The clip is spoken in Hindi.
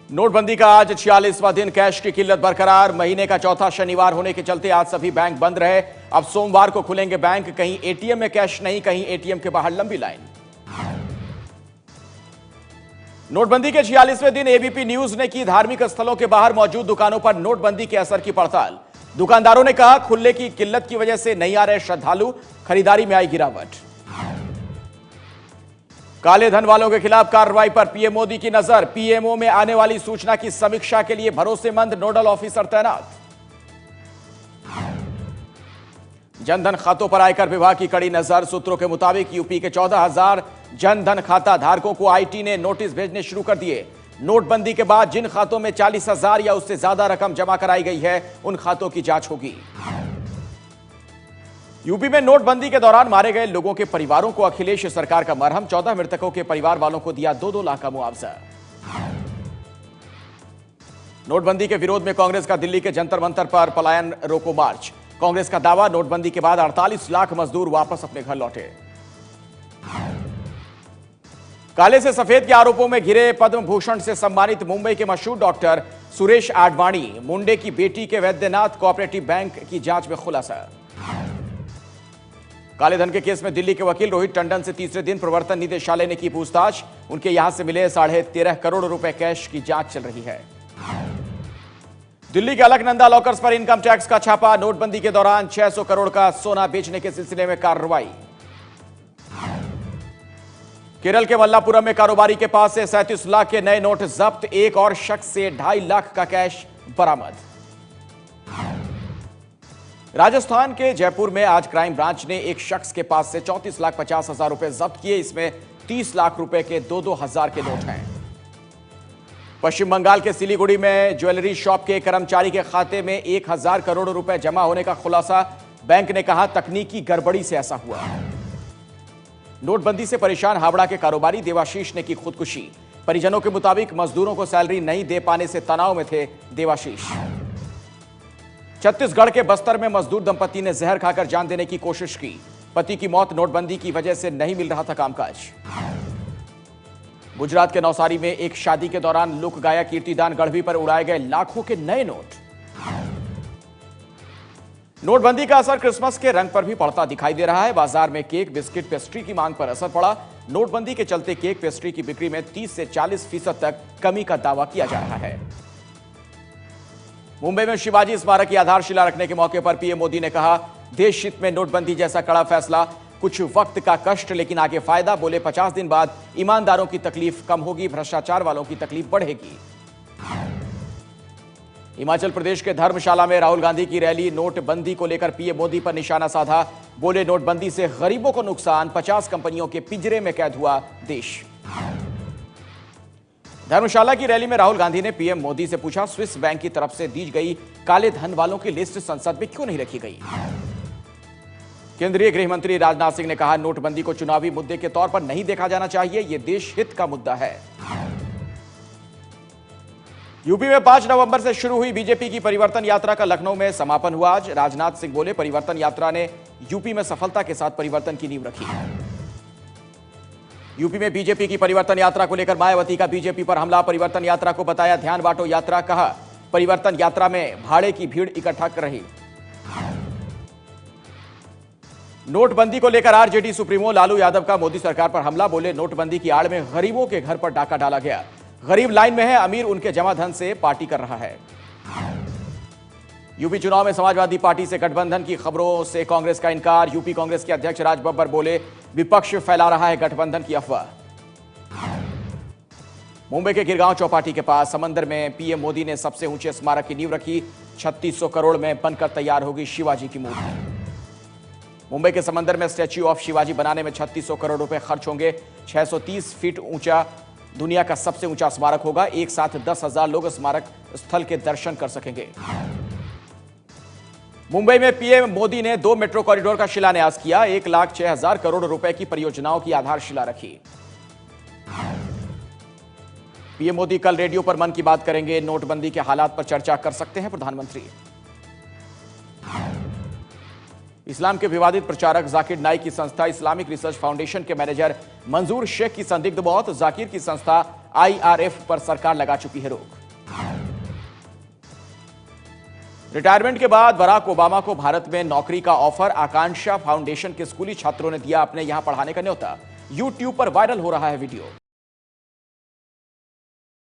नोटबंदी का आज 46वां दिन, कैश की किल्लत बरकरार। महीने का चौथा शनिवार होने के चलते आज सभी बैंक बंद रहे। अब सोमवार को खुलेंगे बैंक। कहीं एटीएम में कैश नहीं, कहीं एटीएम के बाहर लंबी लाइन। नोटबंदी के 46वें दिन एबीपी न्यूज ने की धार्मिक स्थलों के बाहर मौजूद दुकानों पर नोटबंदी के असर की पड़ताल। दुकानदारों ने कहा, खुलने की किल्लत की वजह से नहीं आ रहे श्रद्धालु, खरीदारी में आई गिरावट। काले धन वालों के खिलाफ कार्रवाई पर पीएम मोदी की नजर। पीएमओ में आने वाली सूचना की समीक्षा के लिए भरोसेमंद नोडल ऑफिसर तैनात। जनधन खातों पर आयकर विभाग की कड़ी नजर। सूत्रों के मुताबिक यूपी के 14,000 जनधन खाता धारकों को आईटी ने नोटिस भेजने शुरू कर दिए। नोटबंदी के बाद जिन खातों में 40,000 या उससे ज्यादा रकम जमा कराई गई है, उन खातों की जांच होगी। यूपी में नोटबंदी के दौरान मारे गए लोगों के परिवारों को अखिलेश सरकार का मरहम। 14 मृतकों के परिवार वालों को दिया 2-2 लाख का मुआवजा। नोटबंदी के विरोध में कांग्रेस का दिल्ली के जंतर मंतर पर पलायन रोको मार्च। कांग्रेस का दावा, नोटबंदी के बाद 48 लाख मजदूर वापस अपने घर लौटे। काले से सफेद के आरोपों में घिरे पद्म भूषण से सम्मानित मुंबई के मशहूर डॉक्टर सुरेश आडवाणी। मुंडे की बेटी के वैद्यनाथ कोऑपरेटिव बैंक की जांच में खुलासा। काले धन के केस में दिल्ली के वकील रोहित टंडन से तीसरे दिन प्रवर्तन निदेशालय ने की पूछताछ। उनके यहां से मिले 13.5 करोड़ रुपए कैश की जांच चल रही है। दिल्ली के अलकनंदा लॉकर्स पर इनकम टैक्स का छापा। नोटबंदी के दौरान 600 करोड़ का सोना बेचने के सिलसिले में कार्रवाई। केरल के मल्लापुरम में कारोबारी के पास से 37 लाख के नए नोट जब्त। एक और शख्स से 2.5 लाख का कैश बरामद। राजस्थान के जयपुर में आज क्राइम ब्रांच ने एक शख्स के पास से 34,50,000 रुपए जब्त किए। इसमें 30 लाख रुपए के 2-2 हजार के नोट हैं। पश्चिम बंगाल के सिलीगुड़ी में ज्वेलरी शॉप के कर्मचारी के खाते में 1,000 करोड़ रुपए जमा होने का खुलासा। बैंक ने कहा, तकनीकी गड़बड़ी से ऐसा हुआ। नोटबंदी से परेशान हावड़ा के कारोबारी देवाशीष ने की खुदकुशी। परिजनों के मुताबिक मजदूरों को सैलरी नहीं दे पाने से तनाव में थे देवाशीष। छत्तीसगढ़ के बस्तर में मजदूर दंपति ने जहर खाकर जान देने की कोशिश की। पति की मौत, नोटबंदी की वजह से नहीं मिल रहा था कामकाज। गुजरात के नवसारी में एक शादी के दौरान लुक गाया कीर्तिदान गढ़वी पर उड़ाए गए लाखों के नए नोट। नोटबंदी का असर क्रिसमस के रंग पर भी पड़ता दिखाई दे रहा है। बाजार में केक, बिस्किट, पेस्ट्री की मांग पर असर पड़ा। नोटबंदी के चलते केक, पेस्ट्री की बिक्री में 30 से 40% तक कमी का दावा किया जा रहा है। मुंबई में शिवाजी स्मारक की आधारशिला रखने के मौके पर पीएम मोदी ने कहा, देश हित में नोटबंदी जैसा कड़ा फैसला। कुछ वक्त का कष्ट लेकिन आगे फायदा। बोले, 50 दिन बाद ईमानदारों की तकलीफ कम होगी, भ्रष्टाचार वालों की तकलीफ बढ़ेगी। हिमाचल प्रदेश के धर्मशाला में राहुल गांधी की रैली। नोटबंदी को लेकर पीएम मोदी पर निशाना साधा। बोले, नोटबंदी से गरीबों को नुकसान, 50 कंपनियों के पिंजरे में कैद हुआ देश। धर्मशाला की रैली में राहुल गांधी ने पीएम मोदी से पूछा, स्विस बैंक की तरफ से दी गई काले धन वालों की लिस्ट संसद में क्यों नहीं रखी गई। केंद्रीय गृह मंत्री राजनाथ सिंह ने कहा, नोटबंदी को चुनावी मुद्दे के तौर पर नहीं देखा जाना चाहिए, यह देश हित का मुद्दा है। यूपी में 5 नवंबर से शुरू हुई बीजेपी की परिवर्तन यात्रा का लखनऊ में समापन हुआ। आज राजनाथ सिंह बोले, परिवर्तन यात्रा ने यूपी में सफलता के साथ परिवर्तन की नींव रखी। यूपी में बीजेपी की परिवर्तन यात्रा को लेकर मायावती का बीजेपी पर हमला। परिवर्तन यात्रा को बताया ध्यान बांटो यात्रा। कहा, परिवर्तन यात्रा में भाड़े की भीड़ इकट्ठा कर रही। नोटबंदी को लेकर आरजेडी सुप्रीमो लालू यादव का मोदी सरकार पर हमला। बोले, नोटबंदी की आड़ में गरीबों के घर पर डाका डाला गया। गरीब लाइन में है, अमीर उनके जमा धन से पार्टी कर रहा है। यूपी चुनाव में समाजवादी पार्टी से गठबंधन की खबरों से कांग्रेस का इनकार। यूपी कांग्रेस के अध्यक्ष राज बब्बर बोले, विपक्ष फैला रहा है गठबंधन की अफवाह। मुंबई के गिरगांव चौपाटी के पास समंदर में पीएम मोदी ने सबसे ऊंचे स्मारक की नींव रखी। 3600 करोड़ में बनकर तैयार होगी शिवाजी की मूर्ति। मुंबई के समंदर में स्टैच्यू ऑफ शिवाजी बनाने में 3600 करोड़ रुपए खर्च होंगे। 630 फीट ऊंचा दुनिया का सबसे ऊंचा स्मारक होगा। एक साथ 10,000 लोग स्मारक स्थल के दर्शन कर सकेंगे। मुंबई में पीएम मोदी ने 2 मेट्रो कॉरिडोर का शिलान्यास किया। 1,06,000 करोड़ रुपए की परियोजनाओं की आधारशिला रखी। पीएम मोदी कल रेडियो पर मन की बात करेंगे। नोटबंदी के हालात पर चर्चा कर सकते हैं प्रधानमंत्री। इस्लाम के विवादित प्रचारक जाकिर नाइक की संस्था इस्लामिक रिसर्च फाउंडेशन के मैनेजर मंजूर शेख की संदिग्ध मौत। जाकिर की संस्था IRF पर सरकार लगा चुकी है रोक। रिटायरमेंट के बाद बराक ओबामा को भारत में नौकरी का ऑफर। आकांक्षा फाउंडेशन के स्कूली छात्रों ने दिया अपने यहां पढ़ाने का न्योता। यूट्यूब पर वायरल हो रहा है वीडियो।